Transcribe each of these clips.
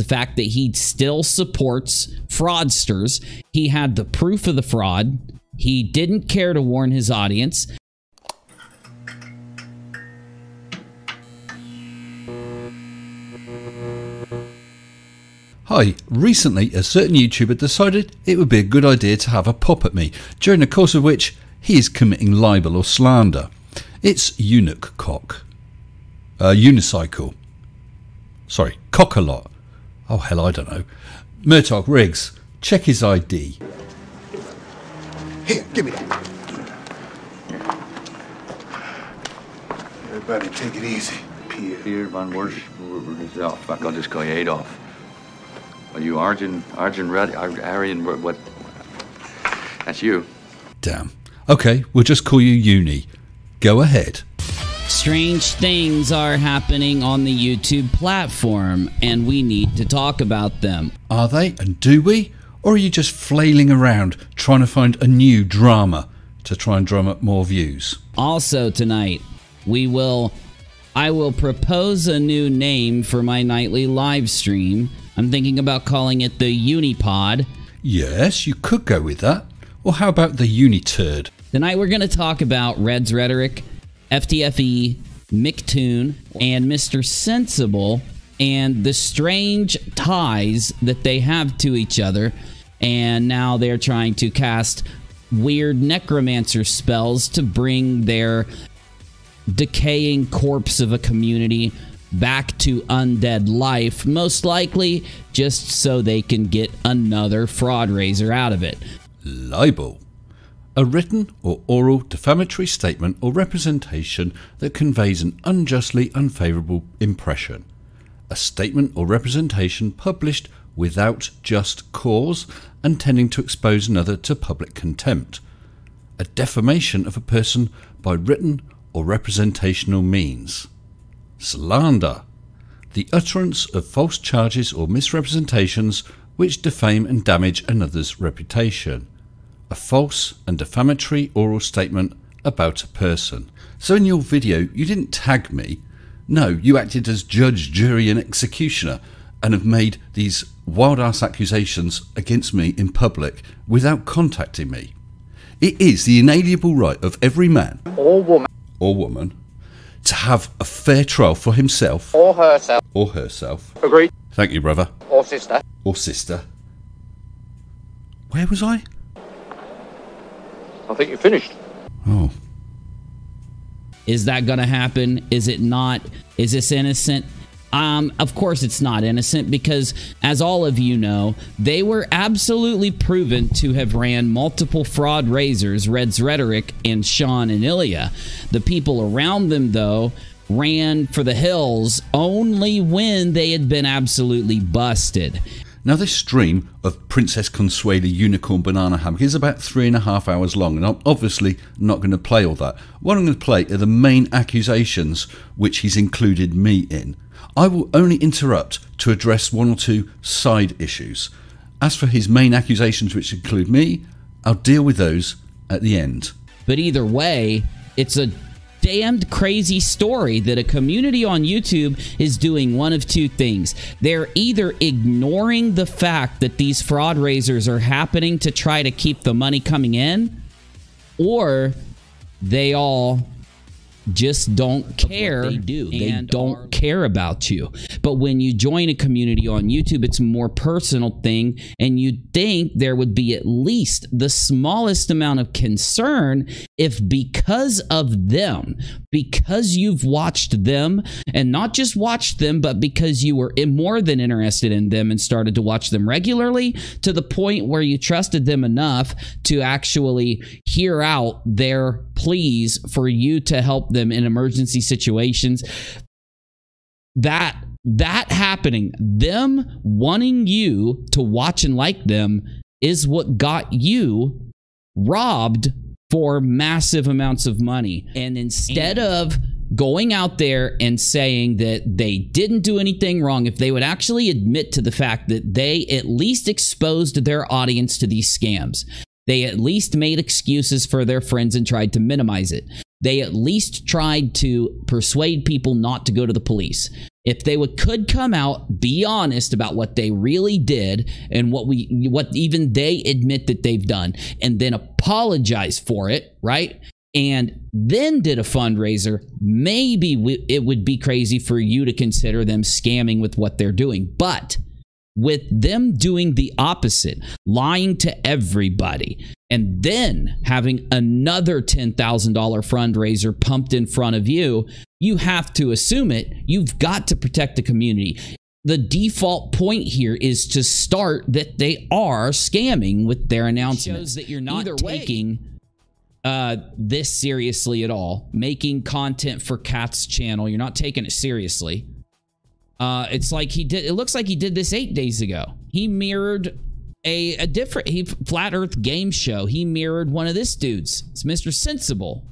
fact that he still supports fraudsters. He had the proof of the fraud. He didn't care to warn his audience. Hi, recently a certain YouTuber decided it would be a good idea to have a pop at me, during the course of which he is committing libel or slander. It's UNIRock. Unicycle. Sorry, CockAlot. Oh hell, I don't know. Murdoch Riggs, check his ID. Here, give me that. Everybody take it easy. Pierre van Wers, off. Back on this guy Adolf. Are you Arjun what? That's you. Damn. Okay, we'll just call you Uni. Go ahead. Strange things are happening on the YouTube platform, and we need to talk about them. Are they? And do we? Or are you just flailing around trying to find a new drama to try and drum up more views? Also tonight, I will propose a new name for my nightly live stream. I'm thinking about calling it the Unipod. Yes, you could go with that. Or how about the Uniturd? Tonight we're going to talk about Red's Rhetoric, FTFE, McToon, and Mr. Sensible, and the strange ties that they have to each other. And now they're trying to cast weird necromancer spells to bring their decaying corpse of a community back to undead life, most likely just so they can get another fraud raiser out of it. Libel. A written or oral defamatory statement or representation that conveys an unjustly unfavourable impression. A statement or representation published without just cause and tending to expose another to public contempt. A defamation of a person by written or representational means. Slander. The utterance of false charges or misrepresentations which defame and damage another's reputation. A false and defamatory oral statement about a person. So in your video, you didn't tag me. No, you acted as judge, jury and executioner and have made these wild-ass accusations against me in public without contacting me. It is the inalienable right of every man or woman to have a fair trial for himself or herself. Agreed. Thank you, brother. Or sister. Or sister. Where was I? I think you're finished. Oh. Is that going to happen? Is it not? Is this innocent? Of course it's not innocent, because as all of you know, they were absolutely proven to have ran multiple fraud raisers, Red's Rhetoric and Sran and Ilya. The people around them, though, ran for the hills only when they had been absolutely busted. Now this stream of Princess Consuela Unicorn Banana Hammock is about 3.5 hours long, and I'm obviously not going to play all that. What I'm going to play are the main accusations which he's included me in. I will only interrupt to address one or two side issues. As for his main accusations, which include me, I'll deal with those at the end. But either way, it's a damned crazy story that a community on YouTube is doing one of two things. They're either ignoring the fact that these fraud raisers are happening to try to keep the money coming in, or they all just don't care. They do. They don't care about you. But when you join a community on YouTube, it's a more personal thing, and you'd think there would be at least the smallest amount of concern if, because of them, because you've watched them, and not just watched them, but because you were more than interested in them and started to watch them regularly, to the point where you trusted them enough to actually hear out their pleas for you to help them in emergency situations. That happening, them wanting you to watch and like them, is what got you robbed for massive amounts of money. And instead of going out there and saying that they didn't do anything wrong, if they would actually admit to the fact that they at least exposed their audience to these scams, they at least made excuses for their friends and tried to minimize it. They at least tried to persuade people not to go to the police. If they could come out, be honest about what they really did and what even they admit that they've done, and then apologize for it, right? And then did a fundraiser, maybe it would be crazy for you to consider them scamming with what they're doing. But with them doing the opposite, lying to everybody, and then having another $10,000 fundraiser pumped in front of you, you have to assume it. You've got to protect the community. The default point here is to start that they are scamming with their announcements. It shows that you're not taking this seriously at all. Making content for Cat's channel, you're not taking it seriously. It's like it looks like he did this 8 days ago. He mirrored a different Flat Earth game show. He mirrored one of this dude's. It's Mr. Sensible.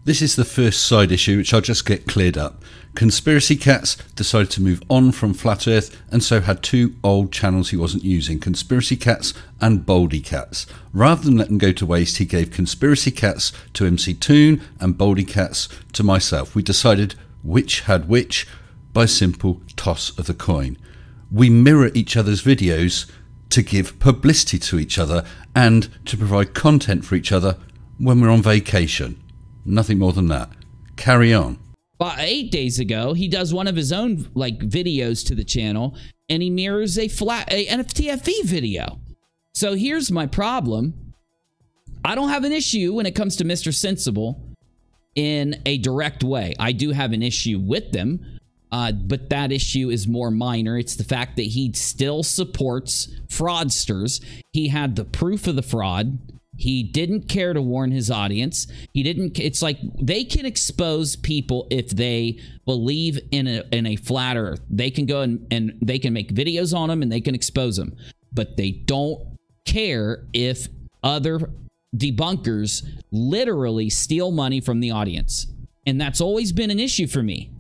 This is the first side issue, which I'll just get cleared up. Conspiracy Cats decided to move on from Flat Earth, and so had two old channels he wasn't using, Conspiracy Cats and Baldy Cats. Rather than let them go to waste, he gave Conspiracy Cats to MC Toon and Baldy Cats to myself. We decided which had which by simple toss of the coin. We mirror each other's videos to give publicity to each other and to provide content for each other when we're on vacation. Nothing more than that. Carry on. Well, 8 days ago, he does one of his own videos to the channel, and he mirrors a NFTFE video. So here's my problem. I don't have an issue when it comes to Mr. Sensible in a direct way. I do have an issue with them. But that issue is more minor. It's the fact that he still supports fraudsters. He had the proof of the fraud. He didn't care to warn his audience. He didn't. It's like they can expose people if they believe in a flat earth. They can go and they can make videos on them and they can expose them. But they don't care if other debunkers literally steal money from the audience. And that's always been an issue for me.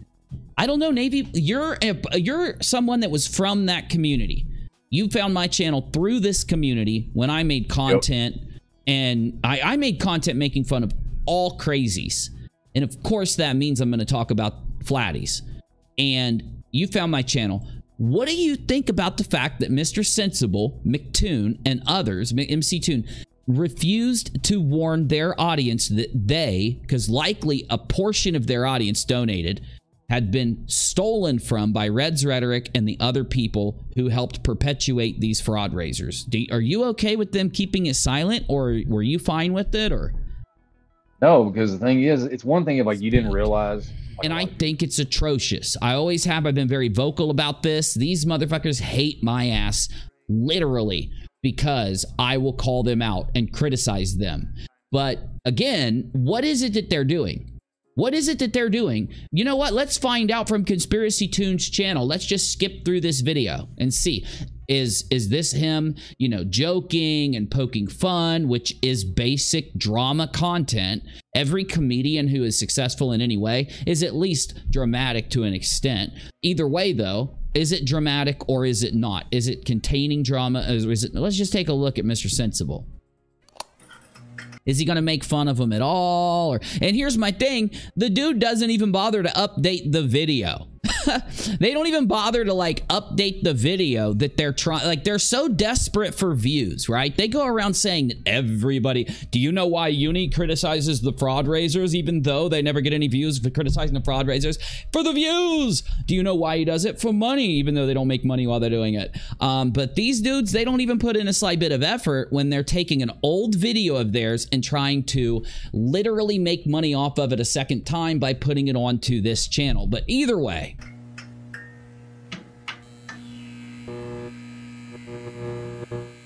I don't know, Navy, you're someone that was from that community. You found my channel through this community when I made content. Yep. And I made content making fun of all crazies. And of course, that means I'm going to talk about flatties. And you found my channel. What do you think about the fact that Mr. Sensible, McToon, and others, MC Toon, refused to warn their audience that because likely a portion of their audience donated, had been stolen from by Red's Rhetoric and the other people who helped perpetuate these fraud raisers? Are you okay with them keeping it silent, or were you fine with it? Or no, because the thing is, it's one thing if you didn't realize. And I think it's atrocious. I always have. I've been very vocal about this. These motherfuckers hate my ass, literally, because I will call them out and criticize them. But again, what is it that they're doing? What is it that they're doing? You know what? Let's find out from Conspiracy Toon's channel. Let's just skip through this video and see. Is this him, joking and poking fun, which is basic drama content? Every comedian who is successful in any way is at least dramatic to an extent. Either way, though, is it dramatic or is it not? Is it containing drama? Or is it? Let's just take a look at Mr. Sensible. Is he going to make fun of him at all? And here's my thing. The dude doesn't even bother to update the video. They don't even bother to update the video that they're trying. They're so desperate for views, right? They go around saying that everybody, do you know why Uni criticizes the fraud raisers even though they never get any views for criticizing the fraud raisers? For the views. Do you know why he does it? For money, even though they don't make money while they're doing it. But these dudes, they don't even put in a slight bit of effort when they're taking an old video of theirs and trying to literally make money off of it a second time by putting it onto this channel. But either way,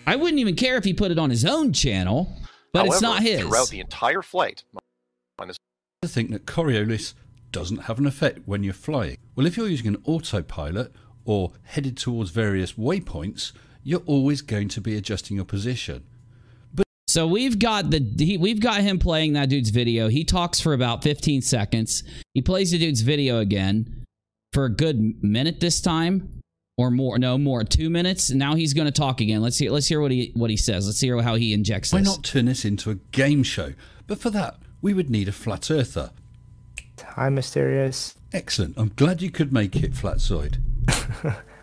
I wouldn't even care if he put it on his own channel, but however, it's not his. Throughout the entire flight, I think that Coriolis doesn't have an effect when you're flying. Well, if you're using an autopilot or headed towards various waypoints, you're always going to be adjusting your position. So we've got him playing that dude's video. He talks for about 15 seconds. He plays the dude's video again for a good minute this time, or more. No more, 2 minutes. Now he's going to talk again. Let's hear what he says. Let's hear how he injects this. Why not turn this into a game show? But for that, we would need a flat earther. Hi, Mysterious. Excellent. I'm glad you could make it, Flatzoid.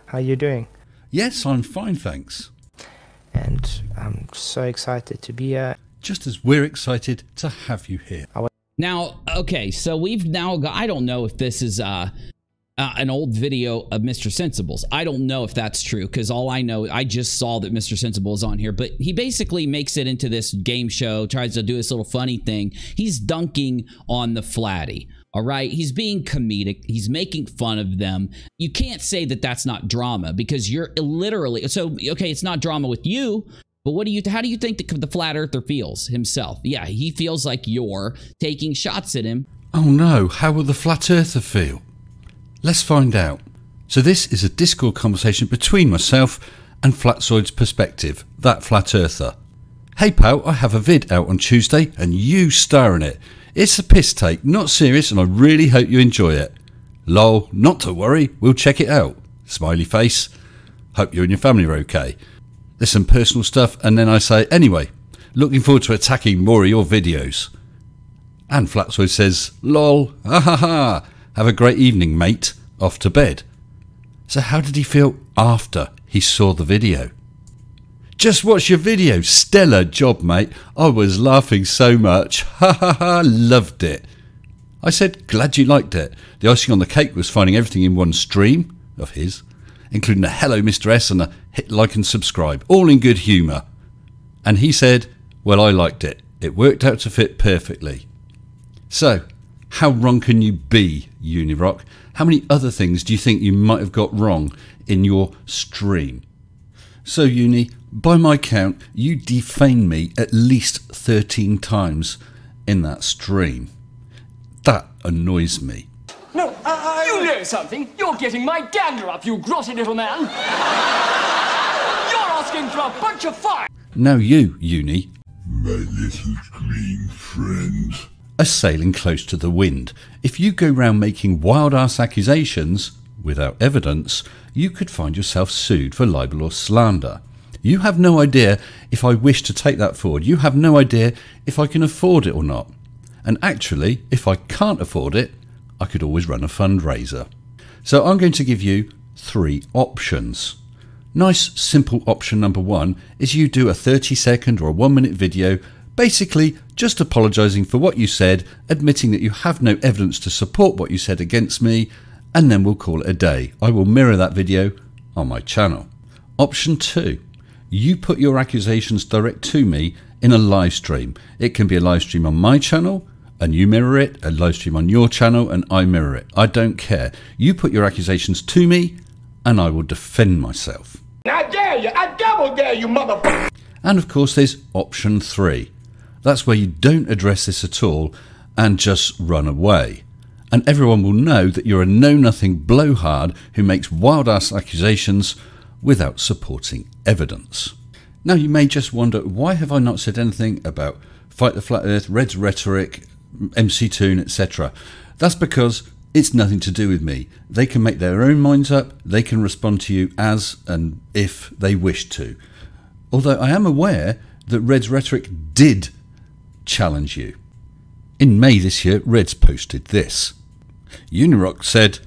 How you doing? Yes, I'm fine, thanks. And I'm so excited to be here. Just as we're excited to have you here. Now, okay, so we've now got, I don't know if this is an old video of Mr. Sensibles. I don't know if that's true, because all I know, I just saw that Mr. Sensible is on here, but he basically makes it into this game show, tries to do this little funny thing. He's dunking on the Flatty. All right, he's being comedic. He's making fun of them. You can't say that that's not drama, because you're literally, so okay, it's not drama with you, but how do you think the flat earther feels himself? Yeah, he feels like you're taking shots at him. Oh no, how will the flat earther feel? Let's find out. So this is a Discord conversation between myself and Flatzoid's perspective, that flat earther. Hey pal, I have a vid out on Tuesday and you star in it. It's a piss take, not serious, and I really hope you enjoy it. Lol, not to worry, we'll check it out. Smiley face. Hope you and your family are okay. There's some personal stuff, and then I say, anyway, looking forward to attacking more of your videos. And Flatzoid says, lol, ha ha ha, have a great evening, mate, off to bed. So how did he feel after he saw the video? Just watch your video. Stellar job, mate. I was laughing so much. Ha ha ha. Loved it. I said, glad you liked it. The icing on the cake was finding everything in one stream of his, including a hello Mr. S and a hit like and subscribe, all in good humour. And he said, well, I liked it. It worked out to fit perfectly. So, how wrong can you be, UNIRock? How many other things do you think you might have got wrong in your stream? So, Uni, by my count, you defamed me at least 13 times in that stream. That annoys me. No, you know something. You're getting my gander up, you grotty little man. You're asking for a bunch of fire. Now you, Uni, my little green friend, are sailing close to the wind. If you go round making wild-ass accusations without evidence, you could find yourself sued for libel or slander. You have no idea if I wish to take that forward. You have no idea if I can afford it or not. And actually, if I can't afford it, I could always run a fundraiser. So I'm going to give you 3 options. Nice, simple option number 1 is you do a 30-second or a 1-minute video, basically just apologising for what you said, admitting that you have no evidence to support what you said against me, and then we'll call it a day. I will mirror that video on my channel. Option 2. You put your accusations direct to me in a live stream. It can be a live stream on my channel and you mirror it, a live stream on your channel and I mirror it. I don't care. You put your accusations to me and I will defend myself. I dare you! I double dare you, motherfucker! And of course there's option 3. That's where you don't address this at all and just run away. And everyone will know that you're a know-nothing blowhard who makes wild-ass accusations without supporting evidence. Now you may just wonder, why have I not said anything about Fight the Flat Earth, Red's Rhetoric, MC Toon, etc. That's because it's nothing to do with me. They can make their own minds up, they can respond to you as and if they wish to. Although I am aware that Red's Rhetoric did challenge you. In May this year, Red's posted this. UNIRock said,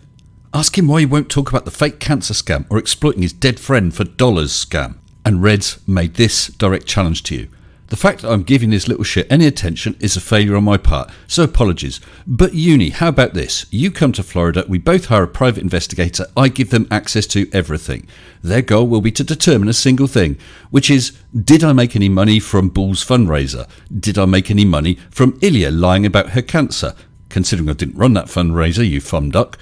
ask him why he won't talk about the fake cancer scam or exploiting his dead friend for dollars scam. And Reds made this direct challenge to you. The fact that I'm giving this little shit any attention is a failure on my part, so apologies. But Uni, how about this? You come to Florida, we both hire a private investigator, I give them access to everything. Their goal will be to determine a single thing, which is, did I make any money from Bull's fundraiser? Did I make any money from Ilya lying about her cancer? Considering I didn't run that fundraiser, you fumduck.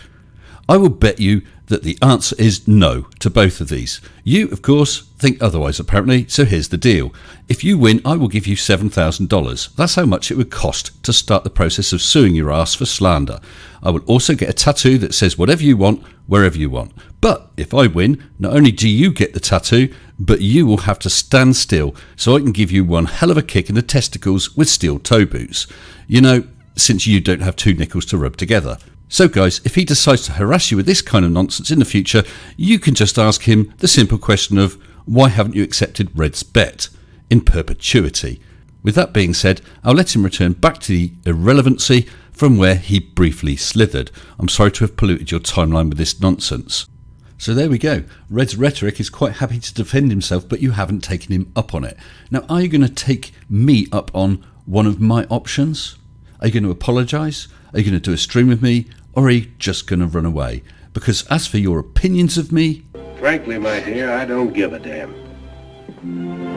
I will bet you that the answer is no to both of these. You, of course, think otherwise apparently, so here's the deal. If you win, I will give you $7,000. That's how much it would cost to start the process of suing your ass for slander. I will also get a tattoo that says whatever you want, wherever you want. But if I win, not only do you get the tattoo, but you will have to stand still so I can give you one hell of a kick in the testicles with steel toe boots. You know, since you don't have 2 nickels to rub together. So guys, if he decides to harass you with this kind of nonsense in the future, you can just ask him the simple question of, why haven't you accepted Red's bet in perpetuity? With that being said, I'll let him return back to the irrelevancy from where he briefly slithered. I'm sorry to have polluted your timeline with this nonsense. So there we go. Red's rhetoric is quite happy to defend himself, but you haven't taken him up on it. Now, are you going to take me up on one of my options? Are you going to apologise? Are you going to do a stream with me? Or are you just going to run away? Because as for your opinions of me... Frankly, my dear, I don't give a damn.